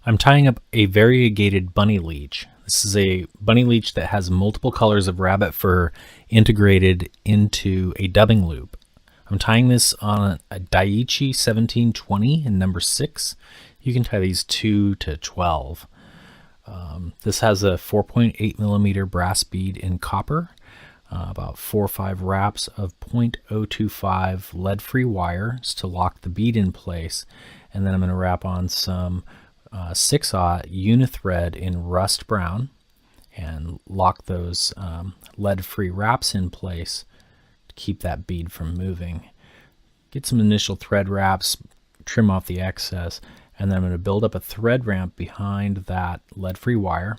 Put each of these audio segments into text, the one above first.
I'm tying up a variegated bunny leech. This is a bunny leech that has multiple colors of rabbit fur integrated into a dubbing loop. I'm tying this on a Daiichi 1720 in number 6. You can tie these 2 to 12. This has a 4.8 millimeter brass bead in copper, about 4 or 5 wraps of 0.025 lead-free wires to lock the bead in place, and then I'm going to wrap on some 6/0 unithread in rust brown and lock those lead-free wraps in place to keep that bead from moving. Get some initial thread wraps, trim off the excess, and then I'm going to build up a thread ramp behind that lead-free wire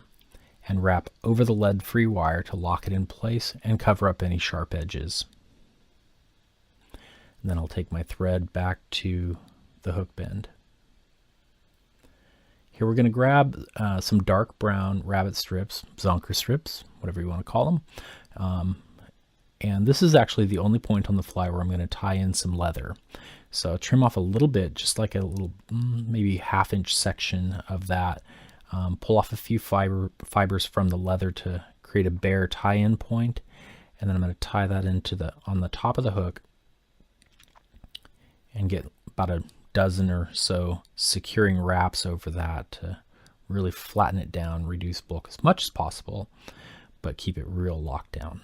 and wrap over the lead-free wire to lock it in place and cover up any sharp edges. And then I'll take my thread back to the hook bend. Here we're going to grab some dark brown rabbit strips, zonker strips, whatever you want to call them. And this is actually the only point on the fly where I'm going to tie in some leather. So trim off a little bit, just like a little, maybe half-inch section of that. Pull off a few fibers from the leather to create a bare tie-in point, and then I'm going to tie that into on the top of the hook and get about a dozen or so securing wraps over that to really flatten it down, reduce bulk as much as possible, but keep it real locked down.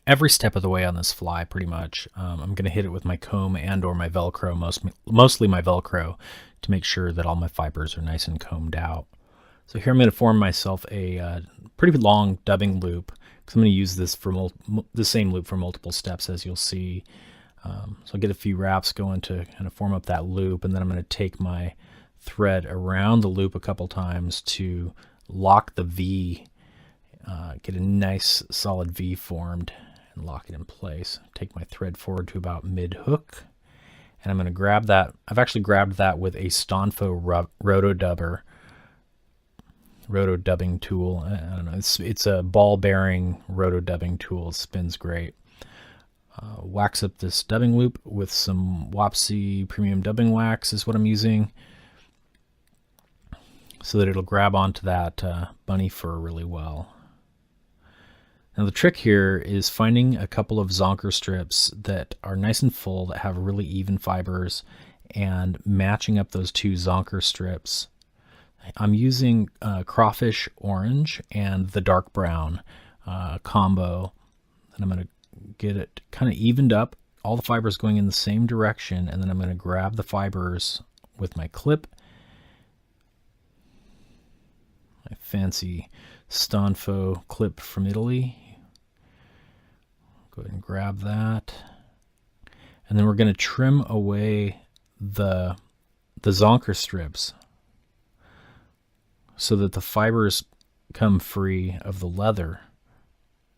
Every step of the way on this fly, pretty much, I'm going to hit it with my comb and or my Velcro, mostly my Velcro, to make sure that all my fibers are nice and combed out. So here I'm going to form myself a pretty long dubbing loop, because I'm going to use this for the same loop for multiple steps, as you'll see. So I'll get a few wraps going to kind of form up that loop, and then I'm going to take my thread around the loop a couple times to lock the V, get a nice solid V formed, and lock it in place. Take my thread forward to about mid hook, and I'm going to grab that. I've actually grabbed that with a Stonfo roto dubbing tool. I don't know, it's a ball bearing roto dubbing tool. It spins great. Wax up this dubbing loop with some Wapsi premium dubbing wax is what I'm using, so that it'll grab onto that bunny fur really well. Now the trick here is finding a couple of zonker strips that are nice and full, that have really even fibers, and matching up those two zonker strips. I'm using crawfish orange and the dark brown combo, and I'm going to get it kind of evened up, all the fibers going in the same direction, and then I'm going to grab the fibers with my clip, my fancy Stonfo clip from Italy. Go ahead and grab that, and then we're going to trim away the zonker strips so that the fibers come free of the leather,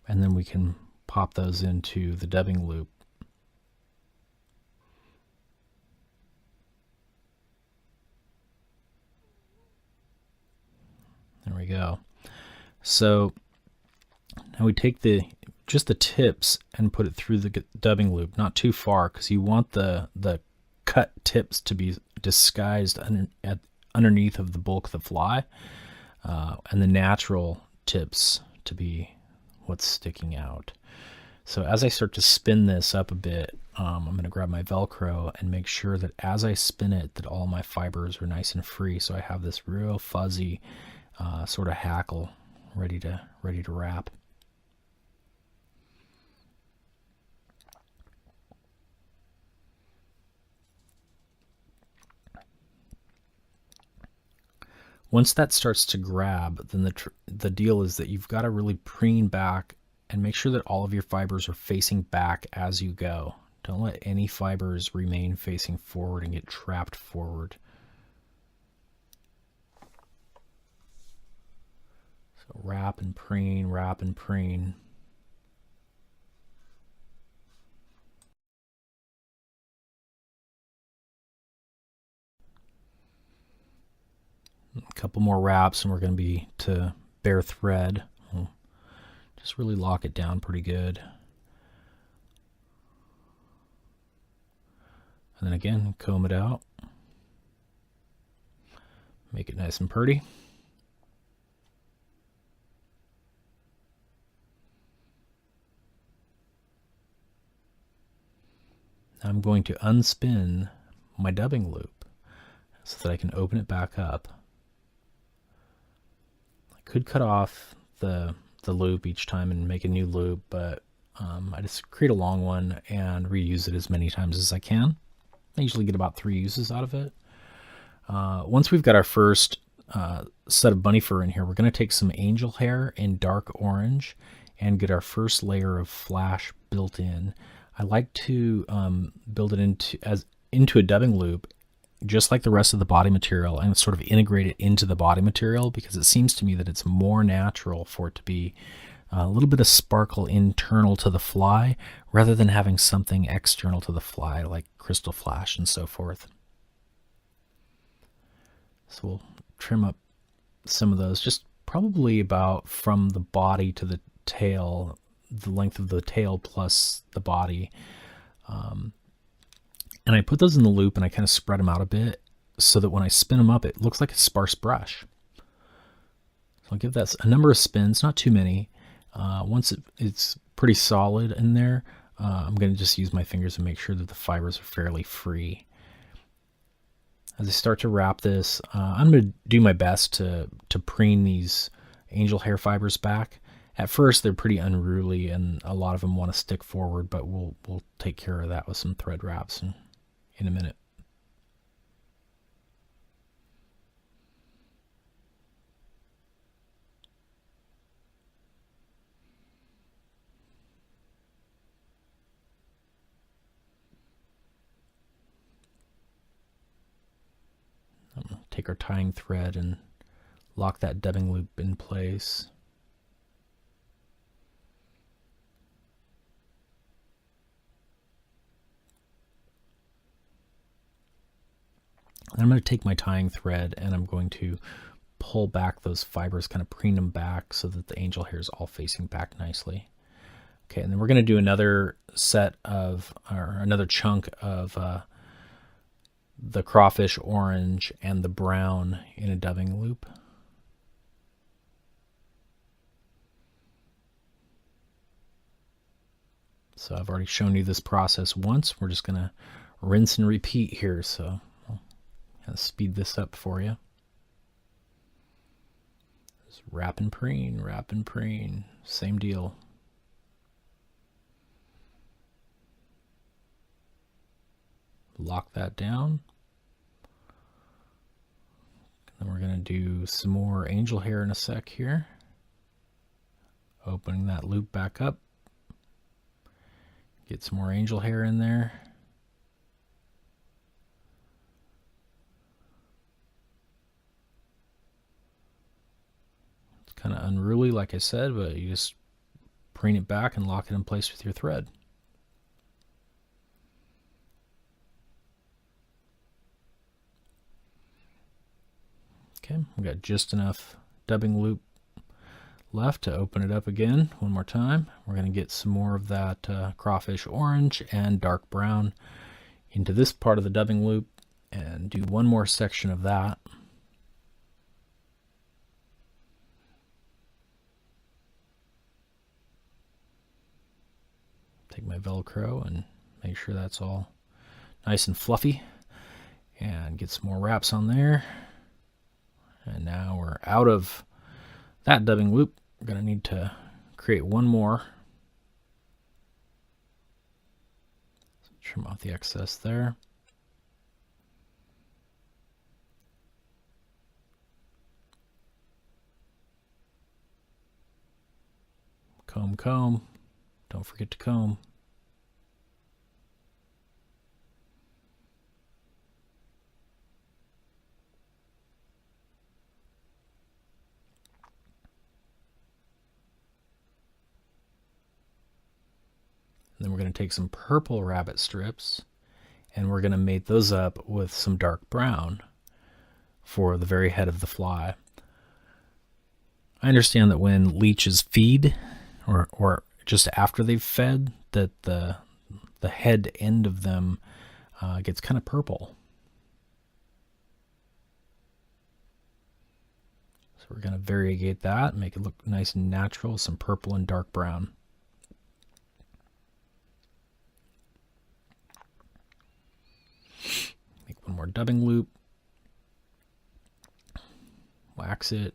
and then we can pop those into the dubbing loop. There we go. So now we take just the tips and put it through the dubbing loop, not too far, because you want the cut tips to be disguised underneath of the bulk of the fly, and the natural tips to be what's sticking out. So as I start to spin this up a bit, I'm going to grab my Velcro and make sure that as I spin it, that all my fibers are nice and free, so I have this real fuzzy sort of hackle ready to wrap. Once that starts to grab, then the deal is that you've got to really preen back and make sure that all of your fibers are facing back as you go. Don't let any fibers remain facing forward and get trapped forward. So wrap and preen, wrap and preen. A couple more wraps and we're going to be to bare thread. We'll Just really lock it down pretty good. And then again, comb it out. Make it nice and pretty. I'm going to unspin my dubbing loop so that I can open it back up. I could cut off the loop each time and make a new loop, but I just create a long one and reuse it as many times as I can. I usually get about 3 uses out of it. Once we've got our first set of bunny fur in here, we're going to take some angel hair in dark orange and get our first layer of flash built in. I like to build it into a dubbing loop, just like the rest of the body material, and sort of integrate it into the body material, because it seems to me that it's more natural for it to be a little bit of sparkle internal to the fly rather than having something external to the fly like crystal flash and so forth. So we'll trim up some of those, just probably about from the body to the tail, the length of the tail plus the body. And I put those in the loop and I kind of spread them out a bit so that when I spin them up, it looks like a sparse brush. So I'll give that a number of spins, not too many. Once it's pretty solid in there, I'm going to just use my fingers and make sure that the fibers are fairly free. As I start to wrap this, I'm going to do my best to preen these angel hair fibers back. At first, they're pretty unruly, and a lot of them want to stick forward, but we'll take care of that with some thread wraps in a minute. I'm going to take our tying thread and lock that dubbing loop in place. I'm going to take my tying thread and I'm going to pull back those fibers, kind of preen them back so that the angel hair is all facing back nicely. Okay, and then we're going to do another set of, or another chunk of the crawfish orange and the brown in a dubbing loop. So I've already shown you this process once. We're just going to rinse and repeat here, so I'll speed this up for you. Just wrap and preen, same deal. Lock that down. Then we're going to do some more angel hair in a sec here. Opening that loop back up. Get some more angel hair in there. It's kind of unruly, like I said, but you just preen it back and lock it in place with your thread. Okay, we got just enough dubbing loop left to open it up again one more time. We're going to get some more of that crawfish orange and dark brown into this part of the dubbing loop and do one more section of that. Take my Velcro and make sure that's all nice and fluffy and get some more wraps on there. And now we're out of that dubbing loop. We're going to need to create one more. So trim off the excess there. Comb, comb. Don't forget to comb. Then we're going to take some purple rabbit strips and we're going to mate those up with some dark brown for the very head of the fly. I understand that when leeches feed, or just after they've fed, that the head end of them gets kind of purple. So we're going to variegate that, make it look nice and natural, some purple and dark brown. Make one more dubbing loop. Wax it.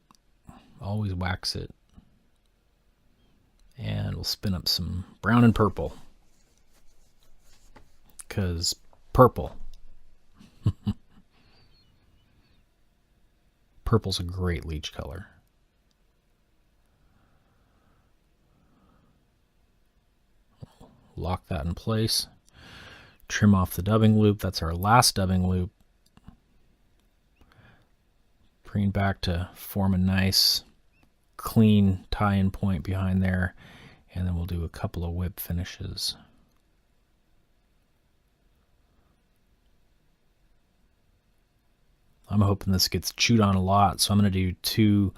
Always wax it. And we'll spin up some brown and purple. Because purple. Purple's a great leech color. Lock that in place. Trim off the dubbing loop. That's our last dubbing loop. Preen back to form a nice clean tie-in point behind there, and then we'll do a couple of whip finishes. I'm hoping this gets chewed on a lot, so I'm going to do two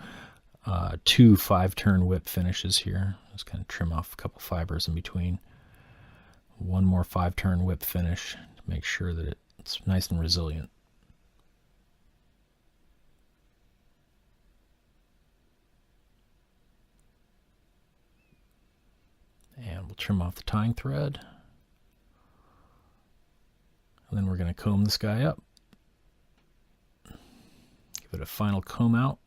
5-turn whip finishes here. Just kind of trim off a couple fibers in between. One more 5-turn whip finish to make sure that it's nice and resilient. And we'll trim off the tying thread. And then we're going to comb this guy up. Give it a final comb out.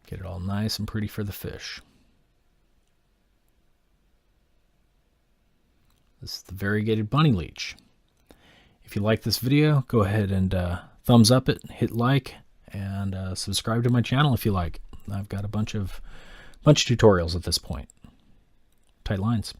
Get it all nice and pretty for the fish. This is the variegated bunny leech. If you like this video, go ahead and thumbs up it, hit like, and subscribe to my channel if you like. I've got a bunch of tutorials at this point. Tight lines.